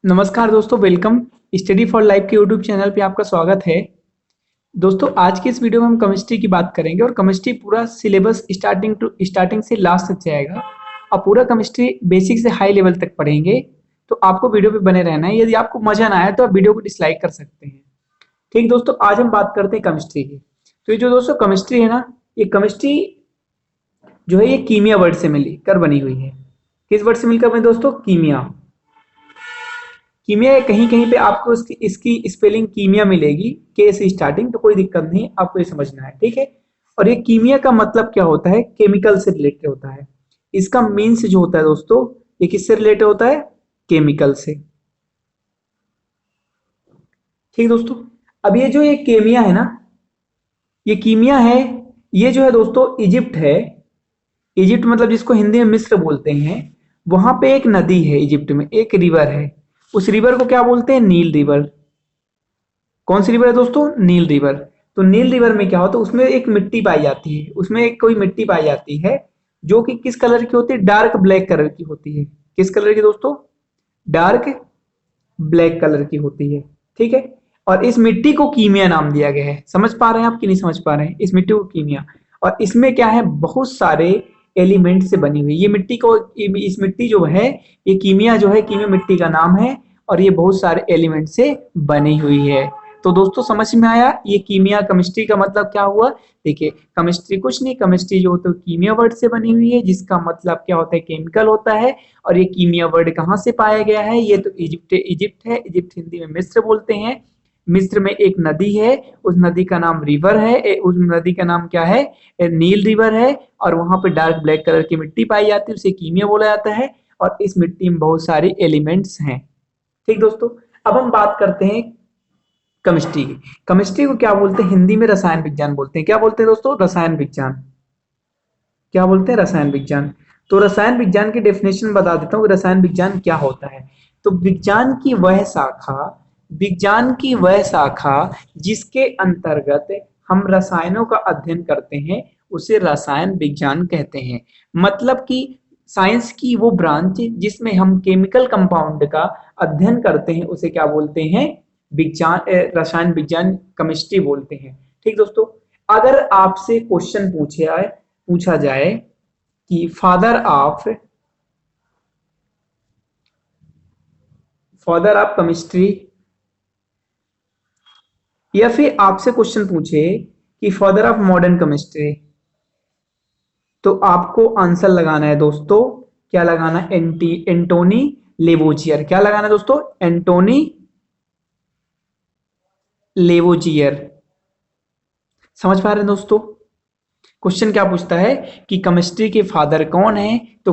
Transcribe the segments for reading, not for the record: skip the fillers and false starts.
नमस्कार दोस्तों, welcome. Study for life के यूट्यूब चैनल पे आपका स्वागत है। दोस्तों, आज के इस वीडियो में हम केमिस्ट्री की बात करेंगे और केमिस्ट्री पूरा सिलेबस स्टार्टिंग से लास्ट तक जाएगा और पूरा केमिस्ट्री बेसिक से हाई लेवल तक पढ़ेंगे। तो आपको वीडियो पे बने रहना है। यदि आपको मजा ना आए तो आप वीडियो को डिसलाइक कर सकते हैं। ठीक दोस्तों, आज हम बात करते हैं केमिस्ट्री की। तो ये जो दोस्तों केमिस्ट्री है ना, ये केमिस्ट्री जो है ये कीमिया वर्ड से मिलकर बनी हुई है। किस वर्ड से मिलकर बनी दोस्तों? कीमिया। कीमिया कहीं कहीं पे आपको इसकी इसकी स्पेलिंग कीमिया मिलेगी, के से स्टार्टिंग। तो कोई दिक्कत नहीं, आपको ये समझना है, ठीक है। और ये कीमिया का मतलब क्या होता है? केमिकल से रिलेटेड होता है। इसका मीन्स जो होता है दोस्तों, ये किससे रिलेटेड होता है? केमिकल से। ठीक दोस्तों, अब ये जो ये केमिया है ना, ये कीमिया है, ये जो है दोस्तों इजिप्ट है। इजिप्ट मतलब जिसको हिंदी में मिस्र बोलते हैं, वहां पे एक नदी है, इजिप्ट में एक रिवर है। उस रिवर को क्या बोलते हैं? नील रिवर। कौन सी रिवर है दोस्तों? नील रिवर। तो नील रिवर में क्या होता है? उसमें एक मिट्टी पाई जाती है, उसमें एक कोई मिट्टी पाई जाती है जो कि किस कलर की होती है? डार्क ब्लैक कलर की होती है। किस कलर की दोस्तों? डार्क ब्लैक कलर की होती है, ठीक है। और इस मिट्टी को कीमिया नाम दिया गया है। समझ पा रहे हैं आप कि नहीं समझ पा रहे हैं? इस मिट्टी को कीमिया। और इसमें क्या है? बहुत सारे एलिमेंट से बनी हुई ये मिट्टी को, इस मिट्टी जो है, ये कीमिया जो है, कीमिया मिट्टी का नाम है। और ये बहुत सारे एलिमेंट से बनी हुई है। तो दोस्तों समझ में आया ये कीमिया केमिस्ट्री का मतलब क्या हुआ? देखिए, केमिस्ट्री कुछ नहीं, केमिस्ट्री जो होता है कीमिया वर्ड से बनी हुई है, जिसका मतलब क्या होता है? केमिकल होता है। और ये कीमिया वर्ड कहाँ से पाया गया है? ये तो इजिप्ट है। इजिप्ट हिंदी में मिस्र बोलते हैं। मिस्र में एक नदी है, उस नदी का नाम रिवर है। उस नदी का नाम क्या है? नील रिवर है। और वहां पे डार्क ब्लैक कलर की मिट्टी पाई जाती है, उसे कीमिया बोला जाता है। और इस मिट्टी में बहुत सारे एलिमेंट्स हैं। ठीक दोस्तों, अब हम बात करते हैं केमिस्ट्री की। केमिस्ट्री को क्या बोलते हैं? हिंदी में रसायन विज्ञान बोलते हैं। क्या बोलते हैं दोस्तों? रसायन विज्ञान। क्या बोलते हैं? रसायन विज्ञान। तो रसायन विज्ञान की डेफिनेशन बता देता हूँ कि रसायन विज्ञान क्या होता है। तो विज्ञान की वह शाखा जिसके अंतर्गत हम रसायनों का अध्ययन करते हैं, उसे रसायन विज्ञान कहते हैं। मतलब कि साइंस की वो ब्रांच जिसमें हम केमिकल कंपाउंड का अध्ययन करते हैं, उसे क्या बोलते हैं? विज्ञान, रसायन विज्ञान, केमिस्ट्री बोलते हैं। ठीक दोस्तों, अगर आपसे क्वेश्चन पूछा जाए कि फादर ऑफ केमिस्ट्री, या फिर आपसे क्वेश्चन पूछे कि फादर ऑफ मॉडर्न केमिस्ट्री, तो आपको आंसर लगाना है दोस्तों। क्या लगाना है? एंटोनी लेवोजियर। क्या लगाना है दोस्तों? एंटोनी लेवोजियर। समझ पा रहे हैं दोस्तों? क्वेश्चन क्या पूछता है कि केमिस्ट्री के फादर कौन है? तो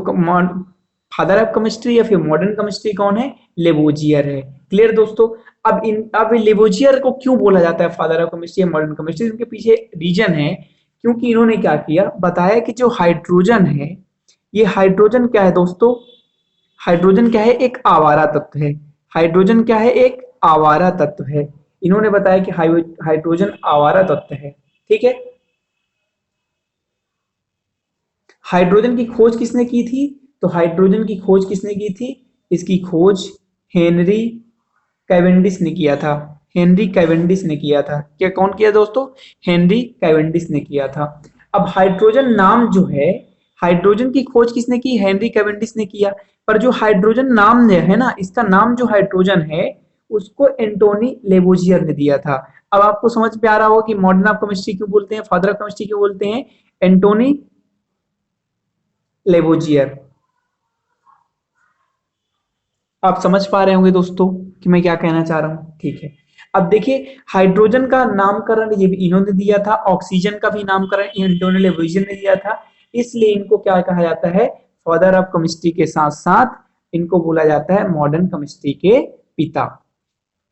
फादर ऑफ केमिस्ट्री या फिर मॉडर्न केमिस्ट्री कौन है? लेवोजियर है। क्लियर दोस्तों? अब लेवोजियर को क्यों बोला जाता है फादर ऑफ केमिस्ट्री या मॉडर्न केमिस्ट्री? इनके पीछे रीजन है। क्योंकि इन्होंने क्या किया, बताया कि जो हाइड्रोजन है, ये हाइड्रोजन क्या है दोस्तों? हाइड्रोजन क्या है? एक आवारा तत्व है। हाइड्रोजन क्या है? एक आवारा तत्व है। इन्होंने बताया कि हाइड्रोजन आवारा तत्व है, ठीक है। हाइड्रोजन की खोज किसने की थी? तो हाइड्रोजन की खोज किसने की थी? इसकी खोज हेनरी कैवेंडिश ने किया था। हेनरी कैवेंडिश ने किया था। क्या कौन किया दोस्तों? हेनरी कैवेंडिश ने किया था। अब हाइड्रोजन नाम जो है, हाइड्रोजन की खोज किसने की? हेनरी कैवेंडिश ने किया। पर जो हाइड्रोजन नाम है ना, इसका नाम जो हाइड्रोजन है, उसको एंटोनी लेवोजियर ने दिया था। अब आपको समझ में आ रहा होगा कि मॉडर्न ऑफ केमिस्ट्री क्यों बोलते हैं, फादर ऑफ केमिस्ट्री क्यों बोलते हैं? एंटोनी लेवोजियर। आप समझ पा रहे होंगे दोस्तों कि मैं क्या कहना चाह रहा हूं, ठीक है। अब देखिए, हाइड्रोजन का नामकरण ये भी इन्होंने दिया था, ऑक्सीजन का भी नामकरण एंटोनी लेवोजियर ने दिया था। इसलिए इनको क्या कहा जाता है? फादर ऑफ केमिस्ट्री के साथ साथ इनको बोला जाता है मॉडर्न केमिस्ट्री के पिता।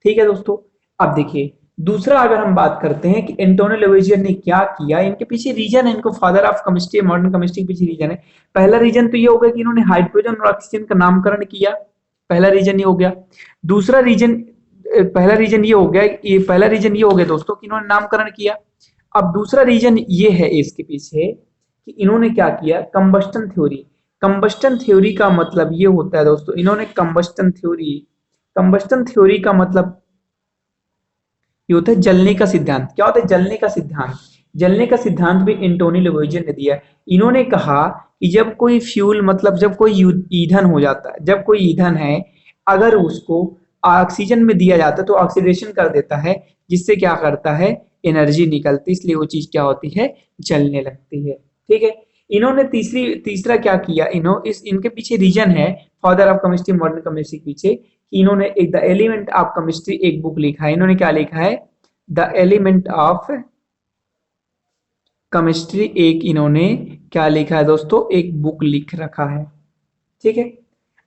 ठीक है दोस्तों। अब देखिए, दूसरा अगर हम बात करते हैं कि एंटोनियो लेवोजियर ने क्या किया, इनके पीछे रीजन है, इनको father of chemistry modern chemistry के पीछे रीजन है। पहला रीजन तो ये होगा कि इन्होंने हाइड्रोजन और ऑक्सीजन का नामकरण किया। पहला रीजन ये हो गया। दूसरा रीजन, पहला रीजन ये हो गया, ये पहला रीजन ये हो गया दोस्तों कि इन्होंने नामकरण किया। अब दूसरा रीजन ये है इसके पीछे कि इन्होंने क्या किया? Combustion theory. कंबस्टन थ्योरी का मतलब ये होता है दोस्तों, इन्होंने कंबस्टन थ्योरी कंबस्टन थ्योरी का मतलब ये होता है जलने का सिद्धांत। क्या होता है जलने का सिद्धांत? जलने का सिद्धांत भी एंटोनी लेवोइजियर ने दिया। इन्होंने कहा कि जब कोई फ्यूल मतलब जब कोई ईंधन हो जाता है, जब कोई ईंधन है, अगर उसको ऑक्सीजन में दिया जाता है तो ऑक्सीडेशन कर देता है, जिससे क्या करता है, एनर्जी निकलती है, इसलिए वो चीज क्या होती है, जलने लगती है। ठीक है। इन्होंने तीसरा क्या किया, इनके पीछे रीजन है, father of chemistry modern chemistry के पीछे, कि इन्होंने एक द एलिमेंट ऑफ केमिस्ट्री एक बुक लिखा है। इन्होंने क्या लिखा है, द एलिमेंट ऑफ केमिस्ट्री, एक इन्होंने क्या लिखा है दोस्तों, एक बुक लिख रखा है। ठीक है।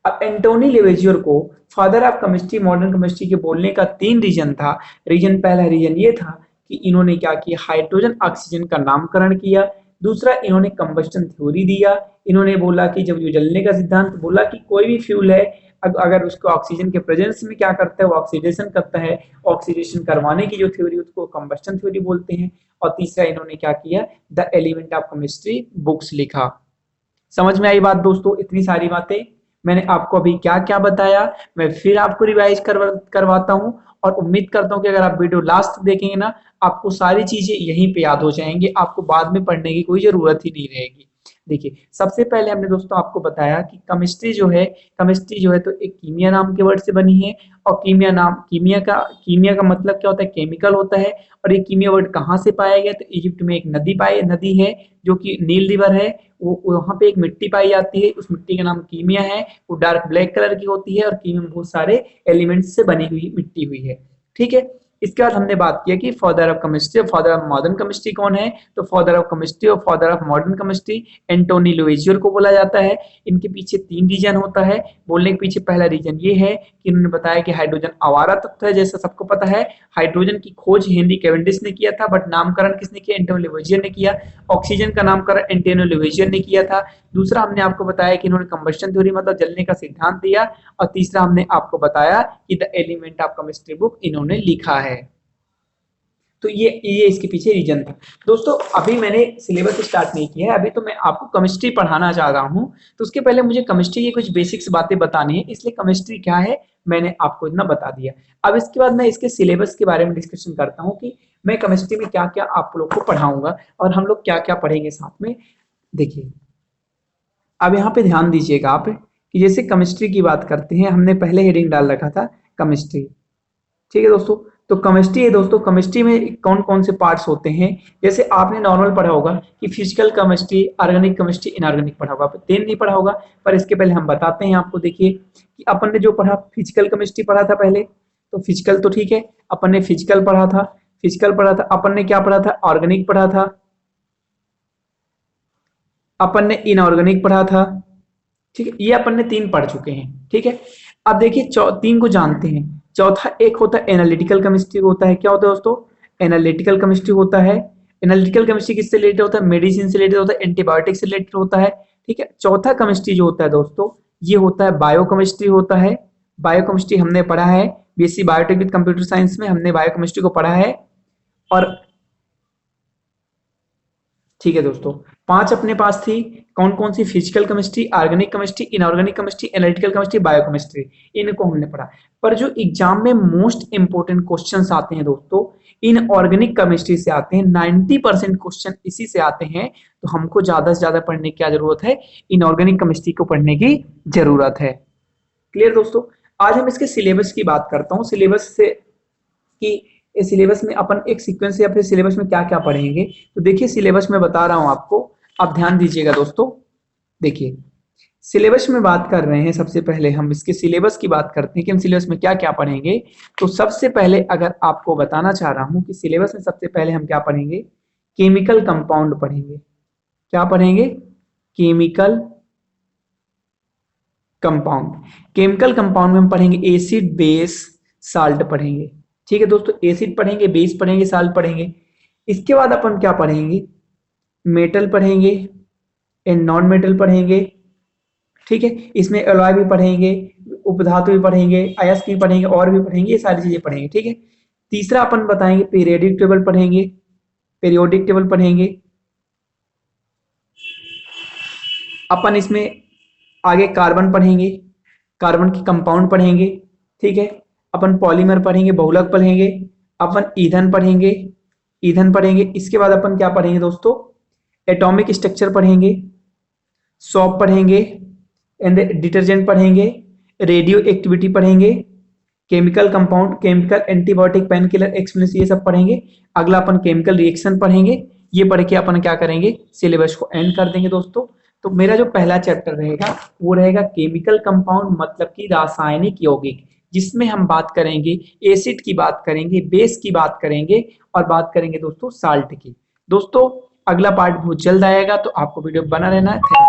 अब एंटोनी लेवेजियर को father of chemistry modern chemistry के बोलने का तीन रीजन था। पहला रीजन ये था कि इन्होंने क्या किया, हाइड्रोजन ऑक्सीजन का नामकरण किया। दूसरा, इन्होंने कंबस्टन थ्योरी दिया। इन्होंने बोला कि जब जो जलने का सिद्धांत बोला कि कोई भी फ्यूल है, अगर उसको ऑक्सीजन के प्रेजेंस में क्या करता है, वो ऑक्सीडेशन करता है। ऑक्सीडेशन करवाने की जो थ्योरी उसको कंबस्टन थ्योरी बोलते हैं। और तीसरा, इन्होंने क्या किया, the element of chemistry books लिखा। समझ में आई बात दोस्तों? इतनी सारी बातें मैंने आपको अभी क्या क्या बताया, मैं फिर आपको रिवाइज करवाता हूँ। और उम्मीद करता हूँ कि अगर आप वीडियो लास्ट तक देखेंगे ना, आपको सारी चीजें यहीं पे याद हो जाएंगी, आपको बाद में पढ़ने की कोई जरूरत ही नहीं रहेगी। देखिए, सबसे पहले हमने दोस्तों आपको बताया कि केमिस्ट्री जो है तो एक कीमिया नाम के वर्ड से बनी है। और कीमिया का मतलब क्या होता है, केमिकल होता है। और ये कीमिया वर्ड कहाँ से पाया गया, तो इजिप्ट में एक नदी है, जो कि नील रिवर है। वो वहां पे एक मिट्टी पाई जाती है, उस मिट्टी का नाम कीमिया है। वो डार्क ब्लैक कलर की होती है और कीमिया में बहुत सारे एलिमेंट्स से बनी हुई मिट्टी हुई है। ठीक है। इसके बाद हमने बात किया कि फादर ऑफ केमिस्ट्री और फादर ऑफ मॉडर्न केमिस्ट्री कौन है, तो फादर ऑफ केमिस्ट्री और father of modern chemistry Antoine Lavoisier को बोला जाता है। इनके पीछे तीन रीजन होता है। बोलने के पीछे पहला रीजन ये है कि इन्होंने बताया कि हाइड्रोजन आवारा तत्व है, जैसा सबको पता है। हाइड्रोजन की खोज हेनरी कैवेंडिश ने किया था, बट नामकरण किसने किया, एंटोनी लुइजियर ने किया। ऑक्सीजन का नामकरण एंटोनी लुइजियर ने किया था। दूसरा, हमने आपको बताया कि इन्होंने कंबस्टन थ्योरी मतलब जलने का सिद्धांत दिया। और तीसरा, हमने आपको बताया कि the element of chemistry book इन्होंने लिखा है। तो ये इसके पीछे रीजन था दोस्तों। अभी मैंने सिलेबस स्टार्ट नहीं किया है, अभी तो मैं आपको केमिस्ट्री पढ़ाना चाह रहा हूँ। तो उसके पहले मुझे केमिस्ट्री की कुछ बेसिक्स बातें बतानी है, इसलिए केमिस्ट्री क्या है मैंने आपको इतना बता दिया। अब इसके बाद मैं इसके सिलेबस के बारे में डिस्कशन करता हूँ कि मैं केमिस्ट्री में क्या क्या आप लोग को पढ़ाऊंगा और हम लोग क्या क्या पढ़ेंगे साथ में। देखिए, अब यहाँ पे ध्यान दीजिएगा आप कि जैसे केमिस्ट्री की बात करते हैं, हमने पहले हेडिंग डाल रखा था केमिस्ट्री। ठीक है दोस्तों। तो केमिस्ट्री है दोस्तों, केमिस्ट्री में कौन कौन से पार्ट्स होते हैं, जैसे आपने नॉर्मल पढ़ा होगा कि physical chemistry, organic chemistry, inorganic पढ़ा होगा, तीन नहीं पढ़ा होगा। पर इसके पहले हम बताते हैं आपको। देखिए कि अपन ने जो पढ़ा, फिजिकल केमिस्ट्री पढ़ा था पहले, तो फिजिकल तो ठीक है, अपन ने फिजिकल पढ़ा था। अपन ने क्या पढ़ा था, ऑर्गेनिक पढ़ा था, अपन ने इनऑर्गेनिक पढ़ा था। ठीक है, ये अपन ने तीन पढ़ चुके हैं। ठीक है। अब देखिए, तीन को जानते हैं। चौथा एक होता है एनालिटिकल केमिस्ट्री होता है। क्या होता है दोस्तों, एनालिटिकल केमिस्ट्री होता है। एनालिटिकल केमिस्ट्री किससे रिलेटेड होता है, मेडिसिन से रिलेटेड होता है, एंटीबायोटिक से रिलेटेड होता है। ठीक है। चौथा केमिस्ट्री जो होता है दोस्तों, ये होता है बायोकेमिस्ट्री होता है। बायोकेमिस्ट्री हमने पढ़ा है, BSc biotech with computer science में हमने बायोकेमिस्ट्री को पढ़ा है। और ठीक है दोस्तों, पांच अपने पास थी। कौन कौन सी, physical chemistry, organic chemistry, inorganic chemistry, analytical chemistry, biochemistry, इनको हमने पढ़ा। पर जो एग्जाम में मोस्ट इंपोर्टेंट क्वेश्चंस आते हैं दोस्तों, इनऑर्गेनिक केमिस्ट्री से आते हैं। 90% क्वेश्चन इसी से आते हैं। तो हमको ज्यादा से ज्यादा पढ़ने की क्या जरूरत है, इनऑर्गेनिक केमिस्ट्री को पढ़ने की जरूरत है। क्लियर दोस्तों। आज हम इसके सिलेबस की बात करता हूँ, सिलेबस से कि इस सिलेबस में अपन एक सीक्वेंस से अपने सिलेबस में क्या क्या पढ़ेंगे। तो देखिए, सिलेबस में बता रहा हूं आपको, आप ध्यान दीजिएगा दोस्तों। देखिए, सिलेबस में बात कर रहे हैं, सबसे पहले हम इसके सिलेबस की बात करते हैं कि हम सिलेबस में क्या क्या पढ़ेंगे। तो सबसे पहले अगर आपको बताना चाह रहा हूं कि सिलेबस में सबसे पहले हम क्या पढ़ेंगे, केमिकल कंपाउंड पढ़ेंगे। क्या पढ़ेंगे, केमिकल कंपाउंड। केमिकल कंपाउंड में हम पढ़ेंगे एसिड, बेस, साल्ट पढ़ेंगे। ठीक है दोस्तों, एसिड पढ़ेंगे, बेस पढ़ेंगे, साल्ट पढ़ेंगे। इसके बाद अपन क्या पढ़ेंगे, मेटल पढ़ेंगे एंड नॉन मेटल पढ़ेंगे। ठीक है, इसमें एलॉय भी पढ़ेंगे, उपधातु भी पढ़ेंगे, अयस्क भी पढ़ेंगे, और भी पढ़ेंगे, ये सारी चीजें पढ़ेंगे। ठीक है। तीसरा अपन बताएंगे पीरियोडिक टेबल पढ़ेंगे, पीरियोडिक टेबल पढ़ेंगे। अपन इसमें आगे कार्बन पढ़ेंगे, कार्बन की कंपाउंड पढ़ेंगे। ठीक है। अपन पॉलीमर पढ़ेंगे, बहुलक पढ़ेंगे, अपन ईंधन पढ़ेंगे। इसके बाद अपन क्या पढ़ेंगे दोस्तों, एटॉमिक स्ट्रक्चर पढ़ेंगे, सॉप पढ़ेंगे, एंड डिटर्जेंट पढ़ेंगे, रेडियो एक्टिविटी पढ़ेंगे, chemical compound, chemical antibiotic, pain killer, explanation, ये सब पढ़ेंगे। अगला अपन केमिकल रिएक्शन पढ़ेंगे। ये पढ़ के अपन क्या करेंगे, सिलेबस को एंड कर देंगे दोस्तों। तो मेरा जो पहला चैप्टर रहेगा वो रहेगा केमिकल कंपाउंड, मतलब कि रासायनिक यौगिक, जिसमें हम बात करेंगे एसिड की, बात करेंगे बेस की, बात करेंगे और बात करेंगे दोस्तों साल्ट की। दोस्तों अगला पार्ट बहुत जल्द आएगा, तो आपको वीडियो बना रहना है।